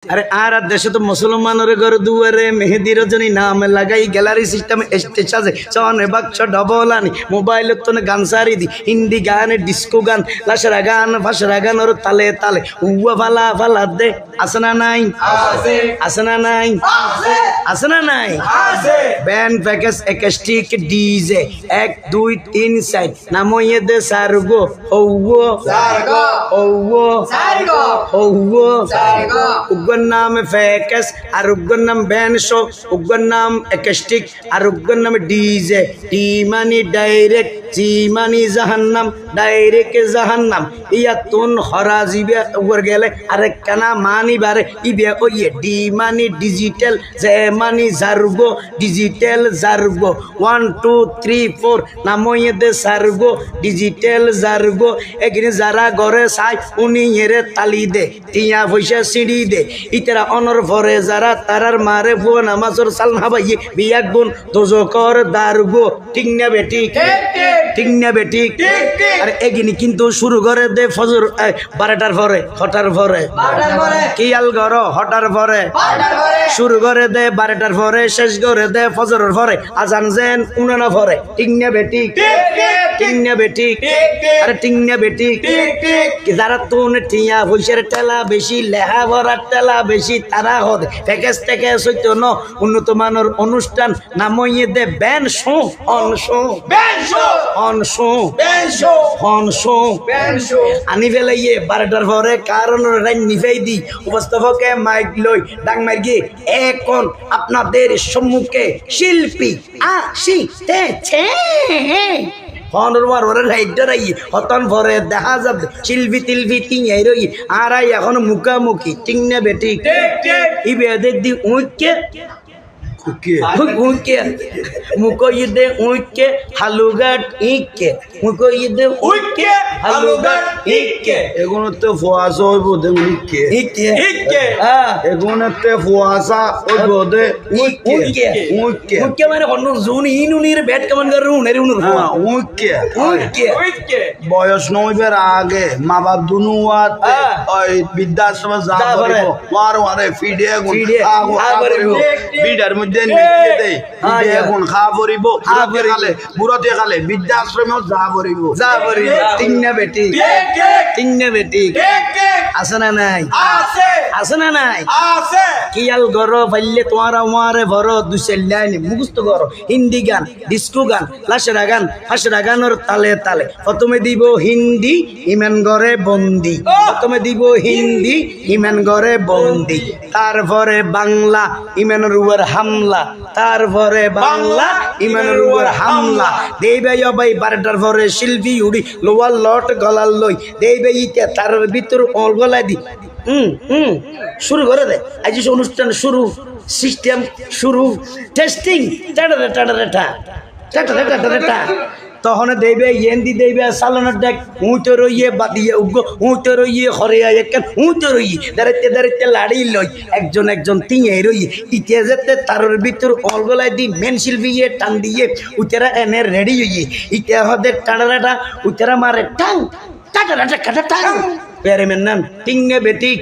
अरे आर देश तो मुसलमानों घर दुआरे मेहंदी रजनी नाम लगाई गैलरी सिस्टम स्टेज আছে চনে বাক্স ডবলানি মোবাইল তো গান সারি দি হিন্দি গান ডিস্কো গান লাশরা গান ফাশরা গান ওর তালে তালে উয়া ফালা ফালা দে আসনা নাই আছে আসনা নাই আছে আসনা নাই আছে ব্যান্ড প্যাকেজ একাস্টিক ডিজে 1 2 3 4 নাময়ে দে সারগো ওও সারগো ওও সারগো ওও সারগো उग्गन नाम फैकस और उग्गन नाम बैंड शो उग्गन नाम एक्स्टिक और उग्गन नाम डीजे टी मानी डायरेक्ट जी मानी जहन्नम डायरेक्ट जहन्नम या तुन हराजीबे उगर गेले अरे कना मानी बारे इबे ओ ये डी मानी डिजिटल जे मानी जार्गो डिजिटल जार्गो 1 2 3 4 नामो ये दे जार्गो डिजिटल जार्गो एगिने जारा घरे साई उनी येरे ताली दे टिया पयसा सीडी दे इतरा অনর ভরে যারা তারার মারে ভুয়া নামাজর সাল না ভাই বিয়াক গুণ দোজকর দারগো ঠিক না বেটি ঠিক না বেটি আরে এগিনি কিন্তু শুরু করে দে ফজর 12টার পরে হটার পরে কিয়াল গর হটার পরে শুরু করে দে 12টার পরে শেষ করে দে ফজরের পরে আজান যেন উনানা পরে ঠিক না বেটি ঠিক না বেটি আরে ঠিক না বেটি কি যারা তুন টিয়া পয়সার টেলা বেশি লেহা ভরার টেলা বেশি তারা হদ প্যাকেজ থেকে সইতো ন উন্নত মানের অনুষ্ঠান নামইয়ে দে ব্যান শো অন শো ব্যান শো অন শো ব্যান শো অন শো ব্যান শো আনি ফেলাইয়ে 12টার পরে কারণ রাইন নিফাই দি উপস্থাপকে মাইক লই ডাং মারগি এখন আপনাদের সম্মুখে শিল্পী আসিতেছে হনরমার ওরে লাইটারাই হতন ভরে দেখা যাবে শিল্পী তিলবি তিঙাই রই আরাই এখন মুখামুখি ঠিক না বেটি ইবে দেখদি উইকে উইকে মুখো ইদে উইকে হালুগাট ইকে মুখো ইদে উইকে হালুগাট ইকে এগুলোতে ফুয়াশা হইব দে উইকে ইকে ইকে হ্যাঁ এগুলোতে ফুয়াশা হইব দে উইকে উইকে উইকে মানে হনর জুন ইনুনির ব্যাট কেমন করে উনের উনের উইকে উইকে উইকে বয়স নইবার আগে মা বাপ দুনু আত ওই বৃদ্ধাশ্রমে যা করিব ওয়ার ওয়ারে ফিডে গুণ খা করিব বিডার মধ্যে নিয়ে দেই ফিডে গুণ খা করিব খালে বুড়াতে খালে বৃদ্ধাশ্রমে যা করিব তিন না বেটি তিন না বেটি আছে না নাই আছে না নাই কিয়াল গরো পাইলে তোমার আমারে ভরো দুসেল লাইন মুখস্থ করো হিন্দি গান ডিস্কো গান লাশরা গান ফাশরা গানের তালে তালে প্রথমে দিব হিন্দি ইমান গরে বন্দি প্রথমে দিব হিন্দি ইমান গরে বন্দি তারপরে বাংলা ইমানের উপর হামলা তারপরে বাংলা ইমানের উপর হামলা দেবে ভাই 12টার পরে শিল্পী উড়ি লোয়ার লট গলার লই দেবে ইতে তার ভিতর অল গলায় দি শুরু করে দে আজ অনুষ্ঠান শুরু সিস্টেম শুরু টেস্টিং তখন দেবে ইয়েন্দি দেবে সালানোর দেখ উঁচো রইয়ে বাদিয়ে উগ্র উঁচো রইয়ে হরে একখান উঁচো রইয়ে দাঁড়াইতে দাঁড়াইতে লাড়ি লই একজন একজন তিঁয়ে রইয়ে ইতে যেতে তার ভিতর অলগলায় দি মেন শিল্পী টান দিয়ে উতেরা এনে রেডি হইয়ে ইতে হদের টানাটা উতেরা মারে টাং টাটা কাটা টাং প্যারে মেন নাম টিঙ্গে বেটি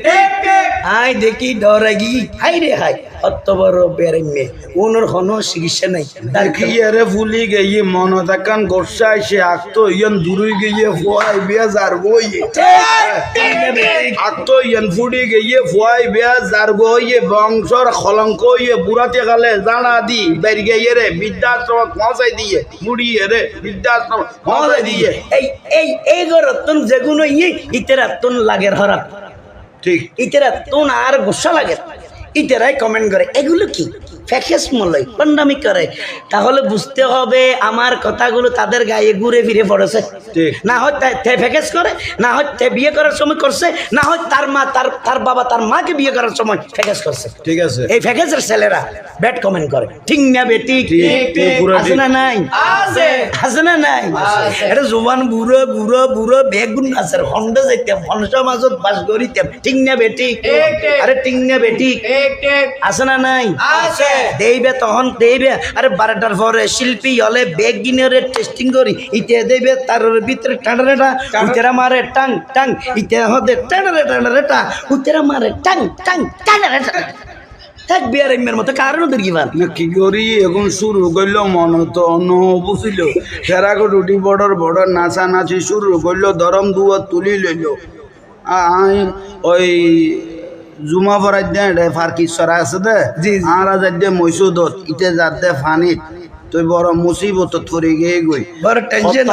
আই দেখি ডরাগি হাই রে হাই অত বড় প্যারে মে ওনর কোনো চিকিৎসা নাই দেখিয়ে ফুলি গিয়ে মন দেখান গোসা এসে আঁকতো ইয়ান দূরে গিয়ে ফুয়াই বিয়া যার বইয়ে আঁকতো ইয়ান ফুড়ি গিয়ে ফুয়াই বিয়া যার বইয়ে বংশর কলঙ্ক ইয়ে বুড়াতে গেলে জানা দি বের গিয়ে রে বৃদ্ধাশ্রম পৌঁছাই দিয়ে মুড়িয়ে রে বৃদ্ধাশ্রম পৌঁছাই দিয়ে এই গরতন যেগুলো ইয়ে ইতেরা তুন লাগের হরাপ ঠিক ইতেরা তুন আর গোসা লাগে ইতেরাই কমেন্ট করে এগুলো কি ফ্যাকেস মলয় পান্ডামি করে তাহলে বুঝতে হবে আমার কথাগুলো তাদের গায়ে ঘুরে ফিরে পড়েছে না হয় ফ্যাকেস করে না হয় বিয়ে করার সময় করছে না হয় তার মা তার বাবা তার মাকে বিয়ে করার সময় ফ্যাকেস করছে ঠিক আছে এই ফ্যাকেসের ছেলেরা ব্যাড কমেন্ট করে ঠিক না বেটি আছে না নাই আছে না নাই এটা জোয়ান বুড়ো বুড়ো বুড়ো বেগুন আছে হন্ডা যাইতাম হন্ডা মাজত বাস করিতাম ঠিক না বেটি আরে ঠিক না বেটি আছে না নাই দেইবে তখন দেইবে আরে 12টার পরে শিল্পী হলে বেগ গিনারে টেস্টিং করি ইতে দেইবে তার ভিতরে টাড়ারেটা উতেরা মারে টাং টাং ইতে হদে টাড়ারেটা উতেরা মারে টাং টাং টাড়ারেটা এক বিয়ার এমের মতো কারণ ওদের কি বার না কি করি এখন শুরু করলো মনে তো অন্য বুঝিল ফেরাকো রুটি বড়র নাচা নাচি শুরু করলো দরম দুয়া তুলি লইল ওই জুমা ফরাই দে ফারকিশ্বরা আছে দে আর যাই মৈসুদত ইতে যাতে ফানিত তুই বড় মুসিবত পড়ে গিয়ে গই বড় টেনশন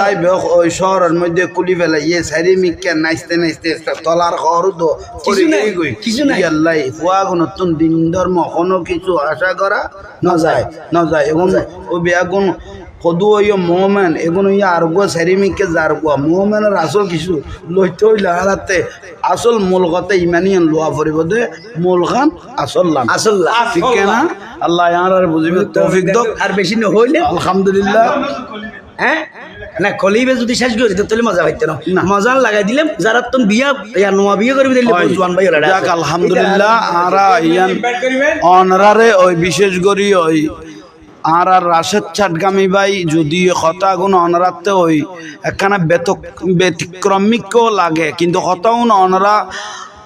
ওই শহরের মধ্যে কুলি ফেলে ইয়ে সারি মিকে নাচতে নাচতে তলার খর তো পড়ে গিয়ে গই কিছু নাই আল্লাহ ফুয়া নতুন দিন ধর্ম কোনো কিছু আশা করা না যায় এবং ও বেগুন কদু ওই মোমেন এগুলো ইয়ে আর গো সেরিমিকে যার গো মোমেনের আসল কিছু লইতে হইলে হারাতে আসল মূল কথা ইমানিয়ান লোয়া পড়িব দে মূল খান আসল লান আসল ঠিক না আল্লাহ আর বুঝিবে তৌফিক দাও আর বেশি না হইলে আলহামদুলিল্লাহ হ্যাঁ না কলিবে যদি শেষ করি তাহলে মজা পাইতে না মজা লাগাই দিলাম যারা তুমি বিয়া ইয়া নোয়া বিয়ে করবি দিলে জোয়ান ভাই ওরা যাক আলহামদুলিল্লাহ আরা ইয়ান অনারারে ওই বিশেষ করি ওই আর রাশেদ চাটগামি ভাই যদি কথা গুণ অনরাতে ওই একখানা ব্যতিক্রমিকও লাগে কিন্তু কথাও অনরা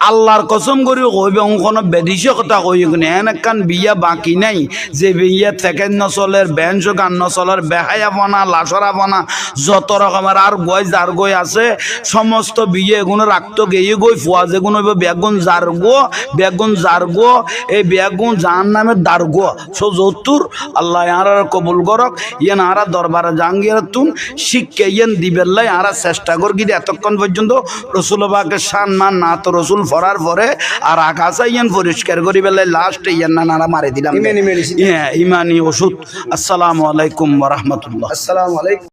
আল্লাহর কসম করি কইবে কোনো বেদিশে কথা কই এন একখান বিয়া বাকি নাই যে বিয়া থেকে নচলের বেঞ্চ গান নচলের বেহায়া বনা লাসরা বনা যত রকমের আর গই যার গই আছে সমস্ত বিয়ে এগুলো রাখতো গিয়ে গই ফুয়া যেগুলো বেগুন যার গো এই বেগুন যার নামে দার গো যতুর আল্লাহ আর কবুল করক ইয়ান আরা দরবারে জাঙ্গিয়ার তুন শিখকে ইয়ান দিবেল্লাই আরা চেষ্টা কর গিয়ে এতক্ষণ পর্যন্ত রসুলবাকে শান মান না তো রসুল ফরার পরে আর আকাশে ইয়ান পরিষ্কার করি বেলায় লাস্টে ইয়ান নানা মারি দিলাম ইমানি ওষুধ আসসালামু আলাইকুম ওয়া রাহমাতুল্লাহ আসসালামু আলাইকুম